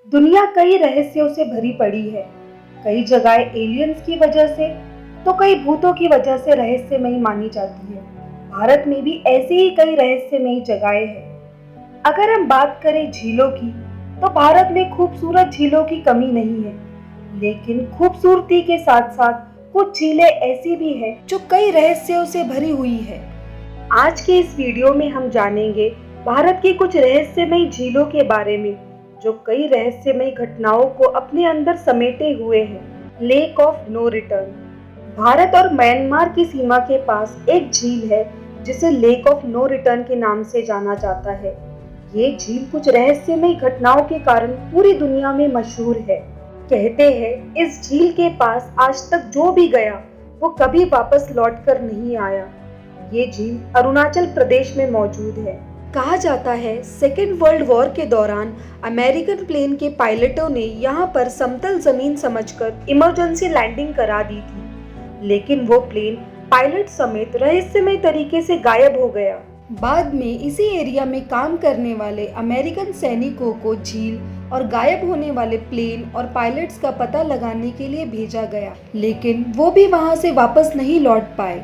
दुनिया कई रहस्यों से भरी पड़ी है। कई जगह एलियंस की वजह से तो कई भूतों की वजह से रहस्यमयी मानी जाती है। भारत में भी ऐसी ही कई रहस्यमयी जगहें हैं। अगर हम बात करें झीलों की, तो भारत में खूबसूरत झीलों की कमी नहीं है, लेकिन खूबसूरती के साथ साथ कुछ झीलें ऐसी भी हैं जो कई रहस्यों से भरी हुई है। आज के इस वीडियो में हम जानेंगे भारत की कुछ रहस्यमयी झीलों के बारे में, जो कई रहस्यमयी घटनाओं को अपने अंदर समेटे हुए हैं। Lake of no return. Bharat और म्यांमार की सीमा के पास एक झील है जिसे लेक ऑफ नो रिटर्न के नाम से जाना जाता है। ये झील कुछ रहस्यमयी घटनाओं के कारण पूरी दुनिया में मशहूर है। कहते हैं इस झील के पास आज तक जो भी गया वो कभी वापस लौटकर नहीं आया। ये झील अरुणाचल प्रदेश में मौजूद है। कहा जाता है सेकेंड वर्ल्ड वॉर के दौरान अमेरिकन प्लेन के पायलटों ने यहाँ पर समतल जमीन समझकर इमरजेंसी लैंडिंग करा दी थी, लेकिन वो प्लेन पायलट समेत रहस्यमय तरीके से गायब हो गया। बाद में इसी एरिया में काम करने वाले अमेरिकन सैनिकों को झील और गायब होने वाले प्लेन और पायलट्स का पता लगाने के लिए भेजा गया, लेकिन वो भी वहाँ से वापस नहीं लौट पाए।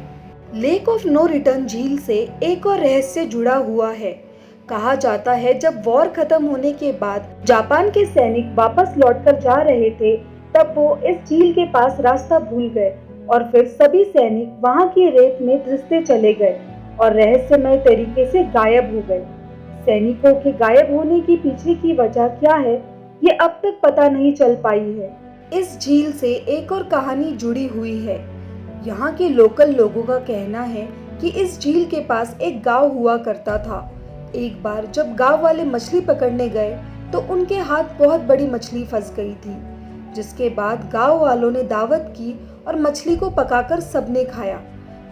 लेक ऑफ नो रिटर्न झील से एक और रहस्य जुड़ा हुआ है। कहा जाता है जब वॉर खत्म होने के बाद जापान के सैनिक वापस लौटकर जा रहे थे, तब वो इस झील के पास रास्ता भूल गए और फिर सभी सैनिक वहां की रेत में धंसते चले गए और रहस्यमय तरीके से गायब हो गए। सैनिकों के गायब होने के पीछे की वजह क्या है, ये अब तक पता नहीं चल पाई है। इस झील से एक और कहानी जुड़ी हुई है। यहाँ के लोकल लोगों का कहना है कि इस झील के पास एक गांव हुआ करता था। एक बार जब गांव वाले मछली पकड़ने गए तो उनके हाथ बहुत बड़ी मछली फंस गई थी, जिसके बाद गांव वालों ने दावत की और मछली को पकाकर सबने खाया,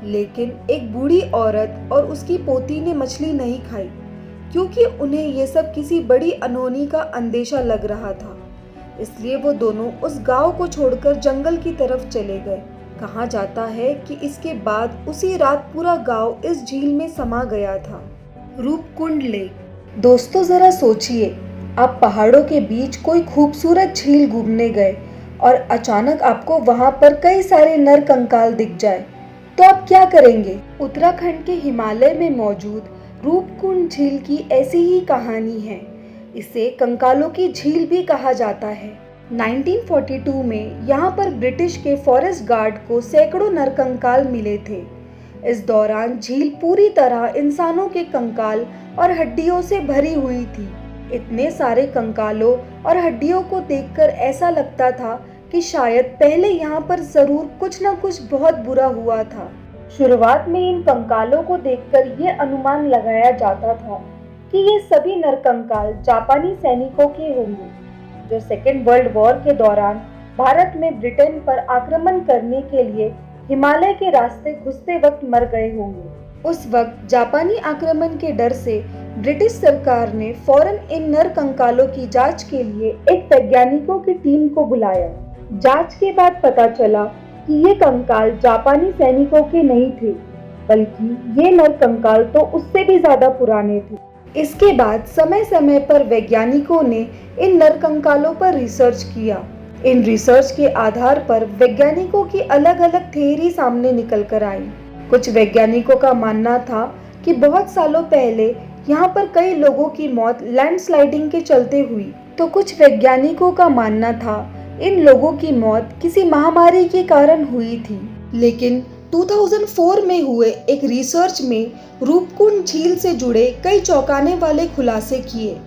लेकिन एक बूढ़ी औरत और उसकी पोती ने मछली नहीं खाई, क्योंकि उन्हें ये सब किसी बड़ी अनहोनी का अंदेशा लग रहा था। इसलिए वो दोनों उस गांव को छोड़कर जंगल की तरफ चले गए। कहा जाता है कि इसके बाद उसी रात पूरा गांव इस झील में समा गया था। रूपकुंड लेक। दोस्तों जरा सोचिए, आप पहाड़ों के बीच कोई खूबसूरत झील घूमने गए और अचानक आपको वहां पर कई सारे नर कंकाल दिख जाए, तो आप क्या करेंगे? उत्तराखंड के हिमालय में मौजूद रूपकुंड झील की ऐसी ही कहानी है। इसे कंकालों की झील भी कहा जाता है। 1942 में यहाँ पर ब्रिटिश के फॉरेस्ट गार्ड को सैकड़ों नरकंकाल मिले थे। इस दौरान झील पूरी तरह इंसानों के कंकाल और हड्डियों से भरी हुई थी। इतने सारे कंकालों और हड्डियों को देखकर ऐसा लगता था कि शायद पहले यहाँ पर जरूर कुछ न कुछ बहुत बुरा हुआ था। शुरुआत में इन कंकालों को देखकर ये अनुमान लगाया जाता था कि ये सभी नरकंकाल जापानी सैनिकों के होंगे, जो सेकेंड वर्ल्ड वॉर के दौरान भारत में ब्रिटेन पर आक्रमण करने के लिए हिमालय के रास्ते घुसते वक्त मर गए होंगे। उस वक्त जापानी आक्रमण के डर से ब्रिटिश सरकार ने फौरन इन नर कंकालों की जांच के लिए एक वैज्ञानिकों की टीम को बुलाया। जांच के बाद पता चला कि ये कंकाल जापानी सैनिकों के नहीं थे, बल्कि ये नर कंकाल तो उससे भी ज्यादा पुराने थे। इसके बाद समय समय पर वैज्ञानिकों ने इन नरकंकालों पर रिसर्च किया। इन रिसर्च के आधार पर वैज्ञानिकों की अलग अलग थ्योरी सामने निकल कर आई। कुछ वैज्ञानिकों का मानना था कि बहुत सालों पहले यहाँ पर कई लोगों की मौत लैंडस्लाइडिंग के चलते हुई, तो कुछ वैज्ञानिकों का मानना था इन लोगों की मौत किसी महामारी के कारण हुई थी। लेकिन 2004 में हुए एक रिसर्च में रूपकुंड झील से जुड़े कई चौंकाने वाले खुलासे किए।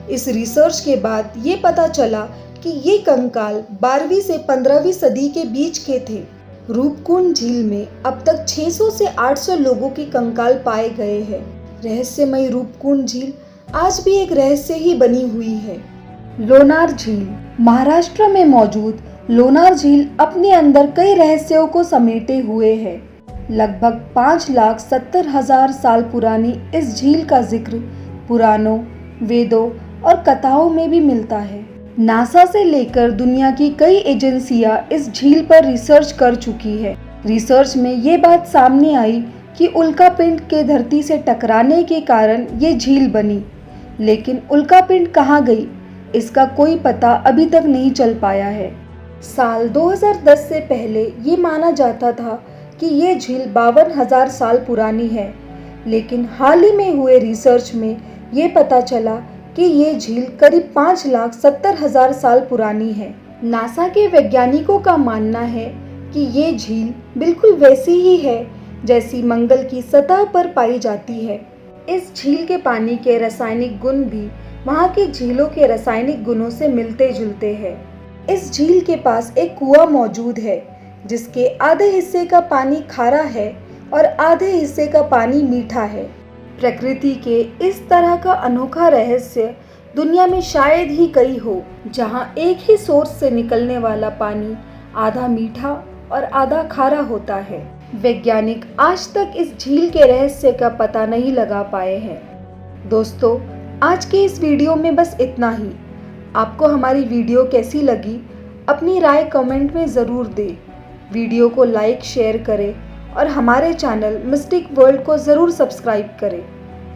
इस रिसर्च के बाद ये पता चला कि ये कंकाल 12वीं से 15वीं सदी के बीच के थे। रूपकुंड झील में अब तक 600 से 800 लोगों के कंकाल पाए गए हैं। रहस्यमयी रूपकुंड झील आज भी एक रहस्य ही बनी हुई है। लोनार झील। महाराष्ट्र में मौजूद लोनार झील अपने अंदर कई रहस्यों को समेटे हुए है। लगभग 5,70,000 साल पुरानी इस झील का जिक्र पुराणों, वेदों और कथाओं में भी मिलता है। नासा से लेकर दुनिया की कई एजेंसियां इस झील पर रिसर्च कर चुकी है। रिसर्च में ये बात सामने आई कि उल्कापिंड के धरती से टकराने के कारण ये झील बनी, लेकिन उल्कापिंड कहाँ गई इसका कोई पता अभी तक नहीं चल पाया है। साल 2010 से पहले ये माना जाता था कि ये झील 52,000 साल पुरानी है, लेकिन हाल ही में हुए रिसर्च में ये पता चला कि ये झील करीब 5,70,000 साल पुरानी है। नासा के वैज्ञानिकों का मानना है कि ये झील बिल्कुल वैसी ही है जैसी मंगल की सतह पर पाई जाती है। इस झील के पानी के रासायनिक गुण भी वहाँ की झीलों के रासायनिक गुणों से मिलते जुलते हैं। इस झील के पास एक कुआं मौजूद है जिसके आधे हिस्से का पानी खारा है और आधे हिस्से का पानी मीठा है। प्रकृति के इस तरह का अनोखा रहस्य दुनिया में शायद ही कहीं हो, जहां एक ही सोर्स से निकलने वाला पानी आधा मीठा और आधा खारा होता है। वैज्ञानिक आज तक इस झील के रहस्य का पता नहीं लगा पाए हैं। दोस्तों, आज के इस वीडियो में बस इतना ही। आपको हमारी वीडियो कैसी लगी अपनी राय कमेंट में ज़रूर दें। वीडियो को लाइक शेयर करें और हमारे चैनल मिस्टिक वर्ल्ड को ज़रूर सब्सक्राइब करें।